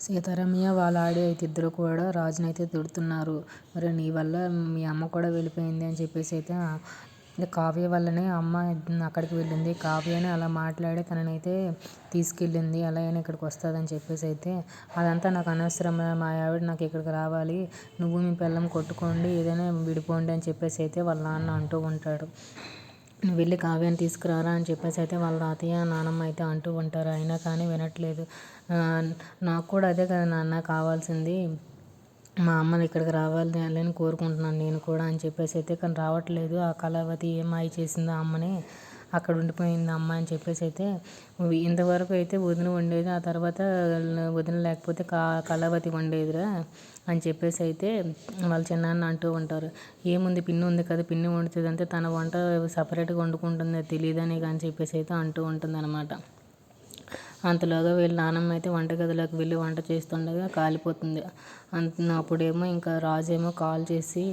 సీతారామయ్య వాళ్ళ ఆడి అయితే ఇద్దరు కూడా రాజునైతే తిడుతున్నారు. మరి నీ వల్ల మీ అమ్మ కూడా వెళ్ళిపోయింది అని చెప్పేసి అయితే కావ్య వల్లనే అమ్మ అక్కడికి వెళ్ళింది. కావ్యని అలా మాట్లాడి తననైతే తీసుకెళ్ళింది. అలా అయినా ఇక్కడికి వస్తుందని చెప్పేసి అయితే అదంతా నాకు అనవసరం, మా ఆవిడ నాకు ఇక్కడికి రావాలి, నువ్వు మీ పిల్లం కొట్టుకోండి ఏదైనా విడిపోండి అని చెప్పేసి అయితే వాళ్ళ నాన్న అంటూ ఉంటాడు. నువ్వు వెళ్ళి కావ్యాన్ని తీసుకురారా అని చెప్పేసి అయితే వాళ్ళ తాతయ్య నానమ్మ అయితే అంటూ ఉంటారు. అయినా కానీ వినట్లేదు. నాకు కూడా అదే కదా నాన్న కావాల్సింది, మా అమ్మని ఇక్కడికి రావాలి అని కోరుకుంటున్నాను నేను కూడా అని చెప్పేసి అయితే, కానీ రావట్లేదు. ఆ కళావతి ఏం మాయ చేసిందో అమ్మని, అక్కడ ఉండిపోయింది అమ్మ అని చెప్పేసి అయితే ఇంతవరకు అయితే వదిన ఉండేది, ఆ తర్వాత వదిన లేకపోతే కళావతి ఉండేదిరా అని చెప్పేసి అయితే వాళ్ళ చిన్నాన్న అంటూ ఉంటారు. ఏముంది పిన్ని ఉంది కదా, పిన్ని వండుతుంది అంటే తన వంట సపరేట్గా వండుకుంటుంది తెలియదని అని చెప్పేసి అయితే అంటూ ఉంటుంది అనమాట. అంతలోగా వీళ్ళ నానమ్మ అయితే వంటగదిలోకి వెళ్ళి వంట చేస్తుండగా కాలిపోతుంది. అప్పుడేమో ఇంకా రాజేమో కాల్ చేసి,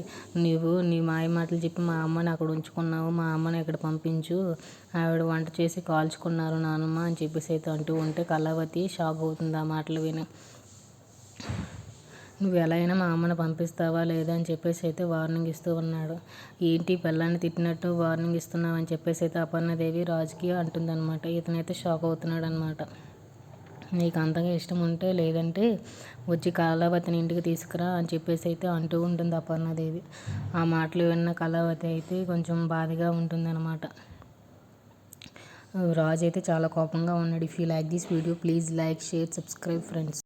నువ్వు నీ మాయ మాటలు చెప్పి మా అమ్మని అక్కడ ఉంచుకున్నావు, మా అమ్మని ఇక్కడ పంపించు, ఆవిడ వంట చేసి కాల్చుకున్నారు నానమ్మ అని చెప్పేసి అయితే అంటూ ఉంటే కళావతి షాక్ అవుతుంది ఆ మాటలు విని. నువ్వు ఎలా అయినా మా అమ్మని పంపిస్తావా లేదా అని చెప్పేసి అయితే వార్నింగ్ ఇస్తూ ఉన్నాడు. ఏంటి పిల్లాన్ని తిట్టినట్టు వార్నింగ్ ఇస్తున్నావు అని చెప్పేసి అయితే అపర్ణదేవి రాజుకి అంటుందన్నమాట. ఇతనైతే షాక్ అవుతున్నాడు అనమాట. నీకు అంతగా ఇష్టం ఉంటే లేదంటే వచ్చి కళావతిని ఇంటికి తీసుకురా అని చెప్పేసి అయితే అంటూ ఉంటుంది అపర్ణదేవి. ఆ మాటలు విన్న కళావతి అయితే కొంచెం బాధగా ఉంటుందన్నమాట. రాజు అయితే చాలా కోపంగా ఉన్నాడు. If you like this video please like, share, subscribe friends.